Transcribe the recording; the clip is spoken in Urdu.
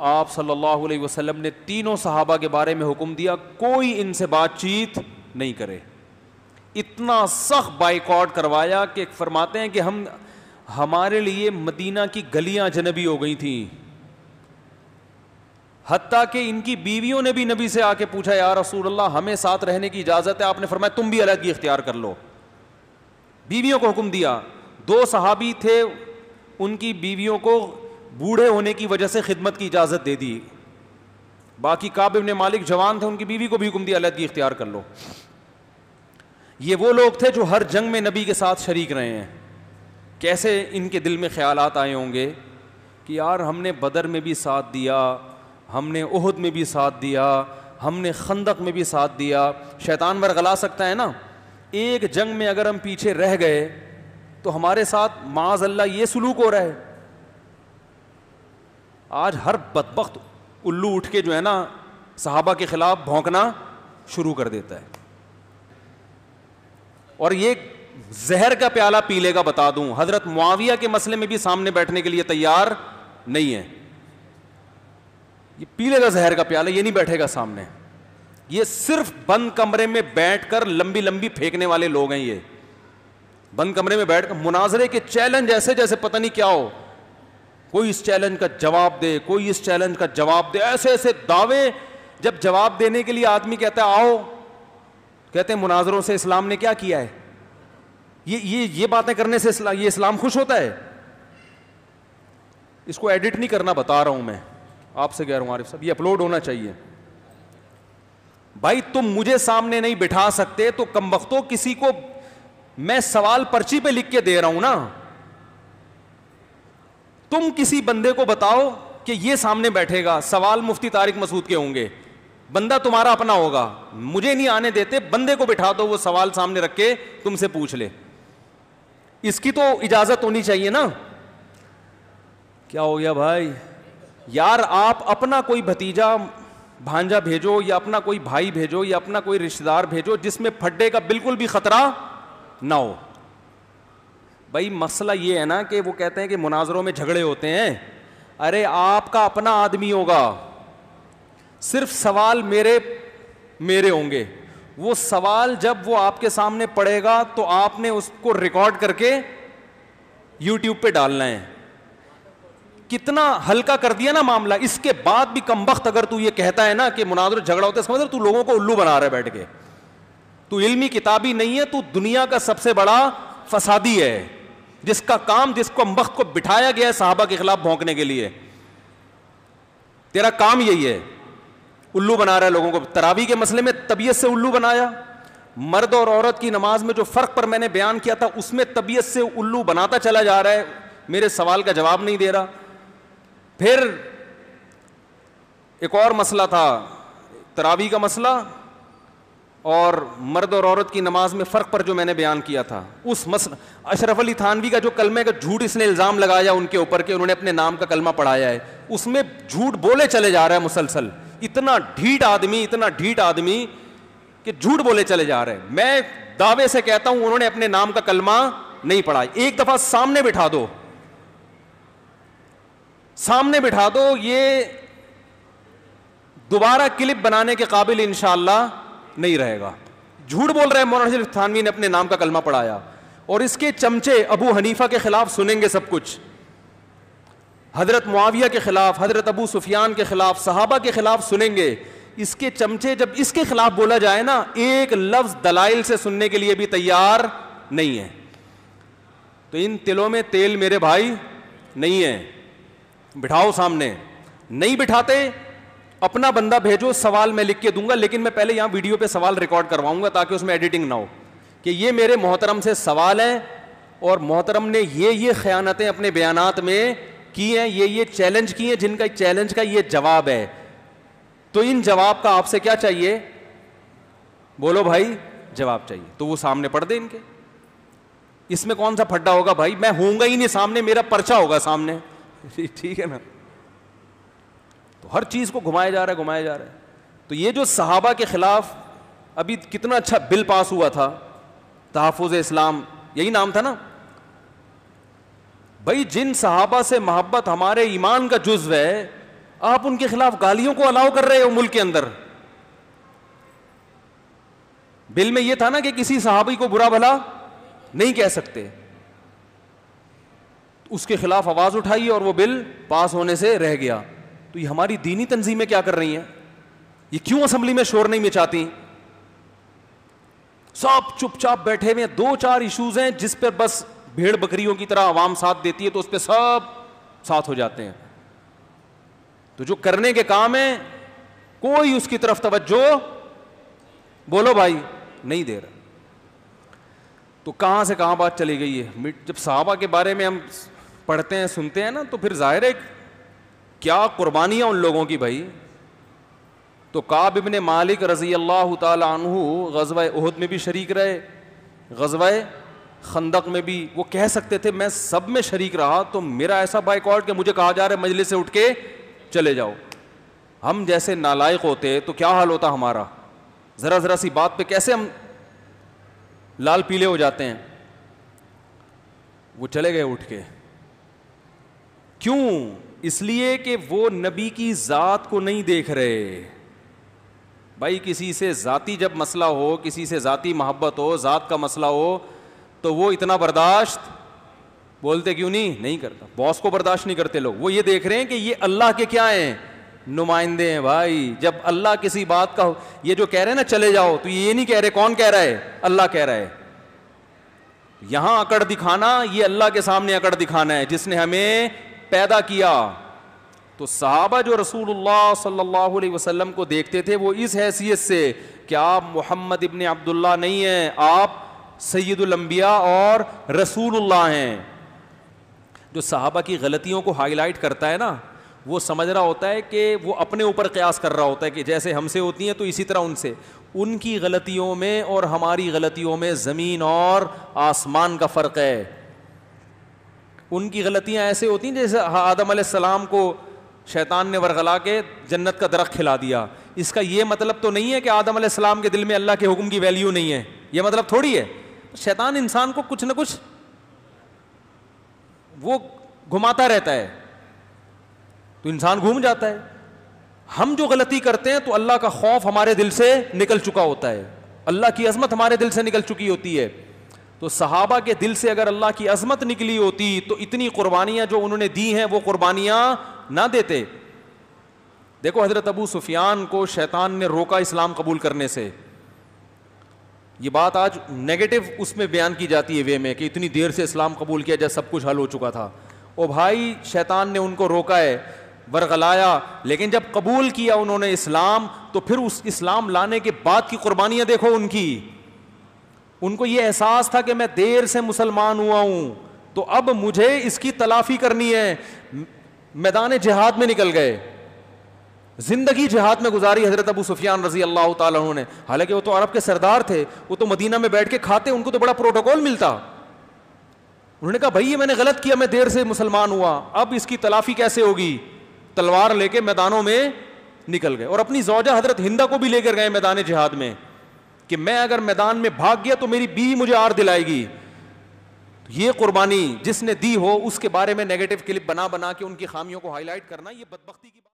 آپ صلی اللہ علیہ وسلم نے تینوں صحابہ کے بارے میں حکم دیا کوئی ان سے بات چیت نہیں کرے. اتنا سخت بائیکاٹ کروایا کہ فرماتے ہیں کہ ہمارے لیے مدینہ کی گلیاں اجنبی ہو گئی تھیں, حتیٰ کہ ان کی بیویوں نے بھی نبی سے آ کے پوچھا یا رسول اللہ ہمیں ساتھ رہنے کی اجازت ہے؟ آپ نے فرمایا تم بھی علیحدگی اختیار کر لو. بیویوں کو حکم دیا. 2 صحابی تھے, ان کی بیویوں کو بوڑھے ہونے کی وجہ سے خدمت کی اجازت دے دی. باقی کعب بن مالک جوان تھے, ان کی بیوی کو بھی حکم دیا علیحدگی اختیار کر لو. یہ وہ لوگ تھے جو ہر جنگ میں نبی کے ساتھ شریک رہے ہیں. کیسے ان کے دل میں خیالات آئے ہوں گے کہ یار ہم نے بدر میں بھی ساتھ دیا, ہم نے احد میں بھی ساتھ دیا, ہم نے خندق میں بھی ساتھ دیا. شیطان ورغلا سکتا ہے نا, ایک جنگ میں اگر ہم پیچھے رہ گئے تو ہمارے ساتھ معاذ اللہ یہ سلوک ہو رہا ہے. آج ہر بدبخت الو اٹھ کے جو ہے نا صحابہ کے خلاف بھونکنا شروع کر دیتا ہے, اور یہ زہر کا پیالہ پی لے گا. بتا دوں حضرت معاویہ کے مسئلے میں بھی سامنے بیٹھنے کے لیے تیار نہیں ہے. یہ پی لے گا زہر کا پیالہ, یہ نہیں بیٹھے گا سامنے. یہ صرف بند کمرے میں بیٹھ کر لمبی لمبی پھینکنے والے لوگ ہیں. یہ بند کمرے میں بیٹھ کر مناظرے کے چیلنج ایسے جیسے پتہ نہیں کیا ہو, کوئی اس چیلنج کا جواب دے, کوئی اس چیلنج کا جواب دے, ایسے ایسے دعوے. جب جواب دینے کے لیے آدمی کہتا ہے آؤ, کہتے ہیں مناظروں سے اسلام نے کیا کیا ہے؟ یہ باتیں کرنے سے یہ اسلام خوش ہوتا ہے؟ اس کو ایڈٹ نہیں کرنا, بتا رہا ہوں میں آپ سے کہہ رہا ہوں عارف صاحب, یہ اپلوڈ ہونا چاہیے. بھائی تم مجھے سامنے نہیں بٹھا سکتے تو کم بختوں کسی کو میں سوال پرچی پہ لکھ کے دے رہا ہوں نا. تم کسی بندے کو بتاؤ کہ یہ سامنے بیٹھے گا, سوال مفتی طارق مسعود کے ہوں گے, بندہ تمہارا اپنا ہوگا, مجھے نہیں آنے دیتے, بندے کو بٹھا دو وہ سوال سامنے رکھ کے تم سے پوچھ لے. اس کی تو اجازت ہونی چاہیے نا. کیا ہو گیا بھائی؟ یار آپ اپنا کوئی بھتیجا بھانجا بھیجو, یا اپنا کوئی بھائی بھیجو, یا اپنا کوئی رشتہ دار بھیجو جس میں پھڈے کا بالکل بھی خطرہ نہ ہو. بھائی مسئلہ یہ ہے نا کہ وہ کہتے ہیں کہ مناظروں میں جھگڑے ہوتے ہیں. ارے آپ کا اپنا آدمی ہوگا, صرف سوال میرے ہوں گے. وہ سوال جب وہ آپ کے سامنے پڑے گا تو آپ نے اس کو ریکارڈ کر کے یوٹیوب پہ ڈالنا ہے. کتنا ہلکا کر دیا نا معاملہ. اس کے بعد بھی کم بخت اگر تو یہ کہتا ہے نا کہ مناظر جھگڑا ہوتا ہے, سمجھ تو لوگوں کو الو بنا رہا ہے بیٹھ کے. تو علمی کتابی نہیں ہے, تو دنیا کا سب سے بڑا فسادی ہے, جس کا کام, جس کو کم بخت کو بٹھایا گیا ہے صحابہ کے خلاف بھونکنے کے لیے. تیرا کام یہی ہے, الو بنا رہا ہے لوگوں کو. تراویح کے مسئلے میں طبیعت سے الو بنایا. مرد اور عورت کی نماز میں جو فرق پر میں نے بیان کیا تھا اس میں طبیعت سے الو بناتا چلا جا رہا ہے, میرے سوال کا جواب نہیں دے رہا. پھر ایک اور مسئلہ تھا تراویح کا مسئلہ, اور مرد اور عورت کی نماز میں فرق پر جو میں نے بیان کیا تھا اس مسئلہ. اشرف علی تھانوی کا جو کلمے کا جھوٹ اس نے الزام لگایا ان کے اوپر کہ انہوں نے اپنے نام کا کلمہ پڑھایا ہے, اس میں جھوٹ بولے چلے جا رہا ہے مسلسل. اتنا ڈھیٹ آدمی کہ جھوٹ بولے چلے جا رہے ہیں. میں دعوے سے کہتا ہوں انہوں نے اپنے نام کا کلمہ نہیں پڑھا. ایک دفعہ سامنے بٹھا دو, یہ دوبارہ کلپ بنانے کے قابل انشاءاللہ نہیں رہے گا. جھوٹ بول رہے ہیں مولانا اشرف تھانوی نے اپنے نام کا کلمہ پڑھایا, اور اس کے چمچے ابو حنیفہ کے خلاف سنیں گے سب کچھ, حضرت معاویہ کے خلاف, حضرت ابو سفیان کے خلاف, صحابہ کے خلاف سنیں گے. اس کے چمچے جب اس کے خلاف بولا جائے نا, ایک لفظ دلائل سے سننے کے لیے بھی تیار نہیں ہے. تو ان تلوں میں تیل میرے بھائی نہیں ہے. بٹھاؤ سامنے. نہیں بٹھاتے اپنا بندہ بھیجو, سوال میں لکھ کے دوں گا, لیکن میں پہلے یہاں ویڈیو پہ سوال ریکارڈ کرواؤں گا تاکہ اس میں ایڈیٹنگ نہ ہو, کہ یہ میرے محترم سے سوال ہیں اور محترم نے یہ خیانتیں اپنے بیانات میں کی ہیں, یہ چیلنج کی ہیں, جن کا چیلنج کا یہ جواب ہے. تو ان جواب کا آپ سے کیا چاہیے؟ بولو بھائی, جواب چاہیے. تو وہ سامنے پڑھ دے ان کے. اس میں کون سا پھڈا ہوگا بھائی؟ میں ہوں گا ہی نہیں سامنے, میرا پرچہ ہوگا سامنے. ٹھیک ہے نا. تو ہر چیز کو گھمایا جا رہا ہے. تو یہ جو صحابہ کے خلاف ابھی کتنا اچھا بل پاس ہوا تھا, تحفظ اسلام, یہی نام تھا نا بھائی. جن صحابہ سے محبت ہمارے ایمان کا جزو ہے, آپ ان کے خلاف گالیوں کو الاؤ کر رہے ہو ملک کے اندر. بل میں یہ تھا نا کہ کسی صحابی کو برا بھلا نہیں کہہ سکتے, اس کے خلاف آواز اٹھائی اور وہ بل پاس ہونے سے رہ گیا. تو یہ ہماری دینی تنظیمیں کیا کر رہی ہیں؟ یہ کیوں اسمبلی میں شور نہیں مچاتی؟ سب چپ چاپ بیٹھے ہوئے ہیں. 2-4 ایشوز ہیں جس پہ بس بھیڑ بکریوں کی طرح عوام ساتھ دیتی ہے تو اس پہ سب ساتھ ہو جاتے ہیں. تو جو کرنے کے کام ہیں کوئی اس کی طرف توجہ بولو بھائی نہیں دے رہا. تو کہاں سے کہاں بات چلی گئی ہے. جب صحابہ کے بارے میں ہم پڑھتے ہیں سنتے ہیں نا تو پھر ظاہر ہے کیا قربانیاں ان لوگوں کی بھائی. تو کعب ابن مالک رضی اللہ تعالی عنہ غزوہ احد میں بھی شریک رہے, غزوہ خندق میں بھی. وہ کہہ سکتے تھے میں سب میں شریک رہا تو میرا ایسا بائیکاٹ کہ مجھے کہا جا رہا ہے مجلس سے اٹھ کے چلے جاؤ. ہم جیسے نالائق ہوتے تو کیا حال ہوتا ہمارا, ذرا ذرا سی بات پہ کیسے ہم لال پیلے ہو جاتے ہیں. وہ چلے گئے اٹھ کے. کیوں؟ اس لیے کہ وہ نبی کی ذات کو نہیں دیکھ رہے. بھائی کسی سے ذاتی جب مسئلہ ہو, کسی سے ذاتی محبت ہو, ذات کا مسئلہ ہو تو وہ اتنا برداشت بولتے کیوں نہیں کرتا. باس کو برداشت نہیں کرتے لوگ. وہ یہ دیکھ رہے ہیں کہ یہ اللہ کے کیا ہیں, نمائندے ہیں. بھائی جب اللہ کسی بات کا, یہ جو کہہ رہے ہیں نا چلے جاؤ, تو یہ نہیں کہہ رہے. کون کہہ رہا ہے؟ اللہ کہہ رہا ہے. یہاں اکڑ دکھانا یہ اللہ کے سامنے اکڑ دکھانا ہے جس نے ہمیں پیدا کیا. تو صحابہ جو رسول اللہ صلی اللہ علیہ وسلم کو دیکھتے تھے وہ اس حیثیت سے کہ آپ محمد ابن عبداللہ نہیں ہیں, آپ سید الانبیاء اور رسول اللہ ہیں. جو صحابہ کی غلطیوں کو ہائی لائٹ کرتا ہے نا وہ سمجھ رہا ہوتا ہے کہ وہ اپنے اوپر قیاس کر رہا ہوتا ہے کہ جیسے ہم سے ہوتی ہیں تو اسی طرح ان سے. ان کی غلطیوں میں اور ہماری غلطیوں میں زمین اور آسمان کا فرق ہے. ان کی غلطیاں ایسے ہوتی ہیں جیسے آدم علیہ السلام کو شیطان نے ورغلا کے جنت کا درخت کھلا دیا. اس کا یہ مطلب تو نہیں ہے کہ آدم علیہ السلام کے دل میں اللہ کے حکم کی ویلیو نہیں ہے, یہ مطلب تھوڑی ہے. شیطان انسان کو کچھ نہ کچھ وہ گھماتا رہتا ہے تو انسان گھوم جاتا ہے. ہم جو غلطی کرتے ہیں تو اللہ کا خوف ہمارے دل سے نکل چکا ہوتا ہے, اللہ کی عظمت ہمارے دل سے نکل چکی ہوتی ہے. تو صحابہ کے دل سے اگر اللہ کی عظمت نکلی ہوتی تو اتنی قربانیاں جو انہوں نے دی ہیں وہ قربانیاں نہ دیتے. دیکھو حضرت ابو سفیان کو شیطان نے روکا اسلام قبول کرنے سے. یہ بات آج نیگیٹو اس میں بیان کی جاتی ہے وے میں کہ اتنی دیر سے اسلام قبول کیا جب سب کچھ حل ہو چکا تھا. او بھائی شیطان نے ان کو روکا ہے, ورغلایا, لیکن جب قبول کیا انہوں نے اسلام تو پھر اس اسلام لانے کے بعد کی قربانیاں دیکھو ان کی. ان کو یہ احساس تھا کہ میں دیر سے مسلمان ہوا ہوں تو اب مجھے اس کی تلافی کرنی ہے. میدان جہاد میں نکل گئے, زندگی جہاد میں گزاری حضرت ابو سفیان رضی اللہ تعالیٰ عنہ نے. حالانکہ وہ تو عرب کے سردار تھے, وہ تو مدینہ میں بیٹھ کے کھاتے, ان کو تو بڑا پروٹوکول ملتا. انہوں نے کہا بھائی یہ میں نے غلط کیا, میں دیر سے مسلمان ہوا, اب اس کی تلافی کیسے ہوگی. تلوار لے کے میدانوں میں نکل گئے اور اپنی زوجہ حضرت ہندہ کو بھی لے کر گئے میدان جہاد میں کہ میں اگر میدان میں بھاگ گیا تو میری بیوی مجھے آر دلائے گی. یہ قربانی جس نے دی ہو اس کے بارے میں نیگیٹو کلپ بنا کے ان کی خامیوں کو ہائی لائٹ کرنا یہ بدبختی کی